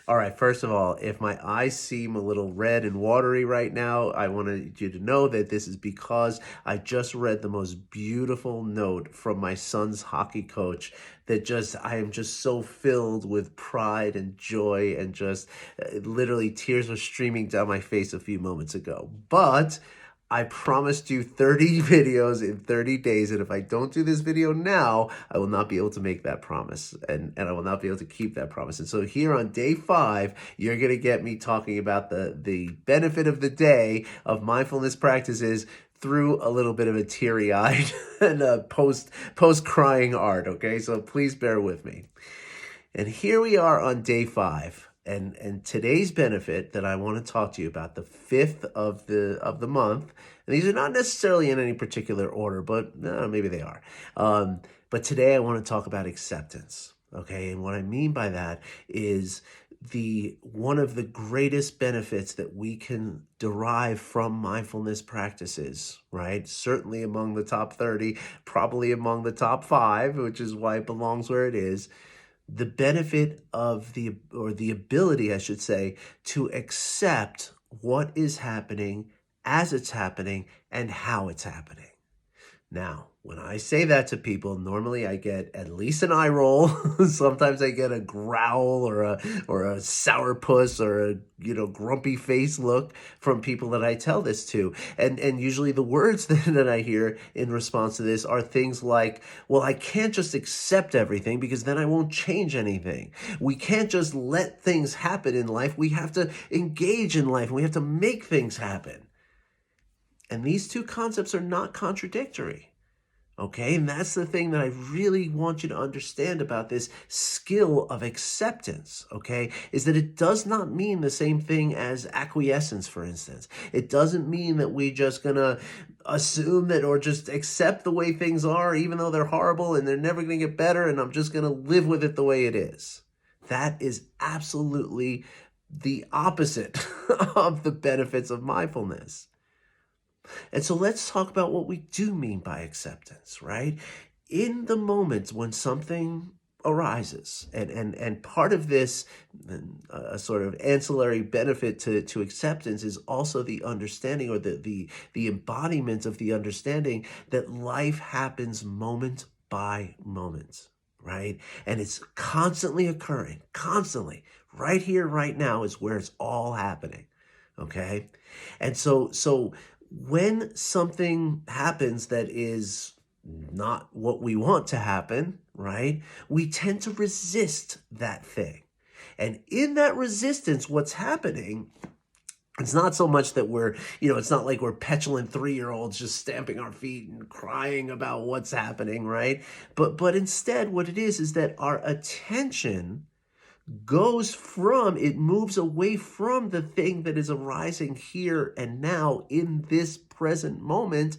All right, first of all, if my eyes seem a little red and watery right now, I wanted you to know that this is because I just read the most beautiful note from my son's hockey coach that I am just so filled with pride and joy and just literally tears were streaming down my face a few moments ago. But I promised you 30 videos in 30 days, and if I don't do this video now, I will not be able to make that promise, and I will not be able to keep that promise. And so here on day 5, you're going to get me talking about the benefit of the day of mindfulness practices through a little bit of a teary-eyed and a post-crying art, okay? So please bear with me. And here we are on day 5. And today's benefit that I want to talk to you about, the 5th of the month, and these are not necessarily in any particular order, but maybe they are. But today I want to talk about acceptance, okay? And what I mean by that is one of the greatest benefits that we can derive from mindfulness practices, right? Certainly among the top 30, probably among the top 5, which is why it belongs where it is. The benefit of the ability, I should say, to accept what is happening as it's happening and how it's happening. Now, when I say that to people, normally I get at least an eye roll. Sometimes I get a growl or a sourpuss or a grumpy face look from people that I tell this to. And usually the words that I hear in response to this are things like, well, I can't just accept everything because then I won't change anything. We can't just let things happen in life. We have to engage in life. We have to make things happen. And these two concepts are not contradictory, okay? And that's the thing that I really want you to understand about this skill of acceptance, okay? Is that it does not mean the same thing as acquiescence, for instance. It doesn't mean that we just gonna assume that or just accept the way things are, even though they're horrible and they're never gonna get better, and I'm just gonna live with it the way it is. That is absolutely the opposite of the benefits of mindfulness. And so let's talk about what we do mean by acceptance, right? In the moment when something arises, and part of this, a sort of ancillary benefit to acceptance is also the understanding or the embodiment of the understanding that life happens moment by moment, right? And it's constantly occurring, constantly. Right here, right now is where it's all happening, okay? And so when something happens that is not what we want to happen, right, we tend to resist that thing. And in that resistance, what's happening, it's not so much that it's not like we're petulant 3-year-olds just stamping our feet and crying about what's happening, right? But instead, what it is that our attention moves away from the thing that is arising here and now in this present moment,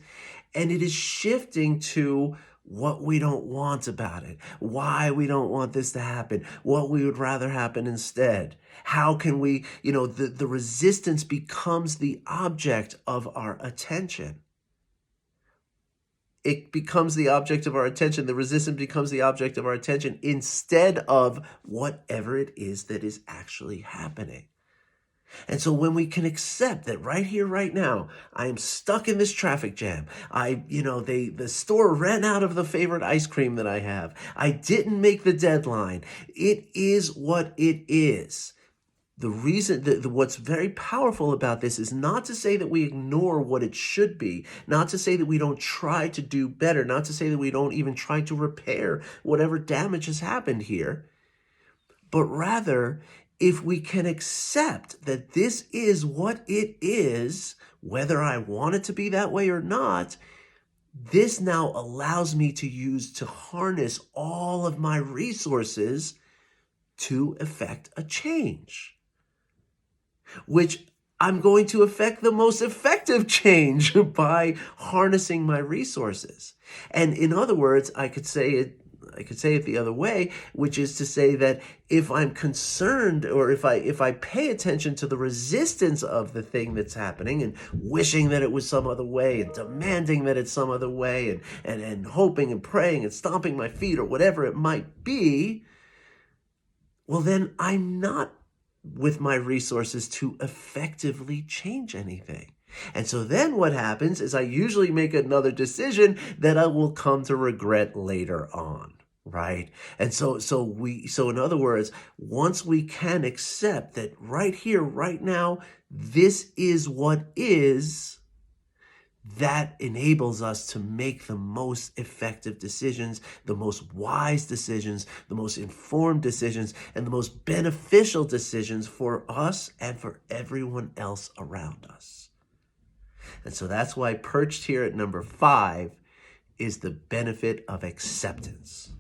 and it is shifting to what we don't want about it, why we don't want this to happen, what we would rather happen instead. How can we, the resistance becomes the object of our attention. It becomes the object of our attention. The resistance becomes the object of our attention instead of whatever it is that is actually happening. And so when we can accept that right here, right now, I am stuck in this traffic jam. The store ran out of the favorite ice cream that I have. I didn't make the deadline. It is what it is. The reason what's very powerful about this is not to say that we ignore what it should be, not to say that we don't try to do better, not to say that we don't even try to repair whatever damage has happened here, but rather, if we can accept that this is what it is, whether I want it to be that way or not, this now allows me to harness all of my resources to effect a change, which I'm going to effect the most effective change by harnessing my resources. And in other words, I could say it the other way, which is to say that if I'm concerned or if I pay attention to the resistance of the thing that's happening and wishing that it was some other way and demanding that it's some other way and hoping and praying and stomping my feet or whatever it might be, well, then I'm not with my resources to effectively change anything. And so then what happens is I usually make another decision that I will come to regret later on, right? And so in other words, once we can accept that right here, right now, this is what is, that enables us to make the most effective decisions, the most wise decisions, the most informed decisions, and the most beneficial decisions for us and for everyone else around us. And so that's why perched here at number 5 is the benefit of acceptance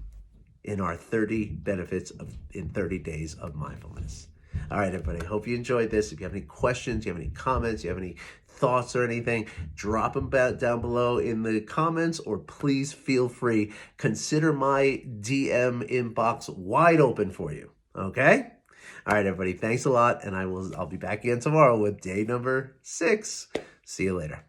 in our 30 benefits in 30 days of mindfulness. All right, everybody, I hope you enjoyed this. If you have any questions, you have any comments, you have any thoughts or anything, drop them down below in the comments, or please feel free. Consider my DM inbox wide open for you, okay? All right, everybody, thanks a lot, and I'll be back again tomorrow with day number 6. See you later.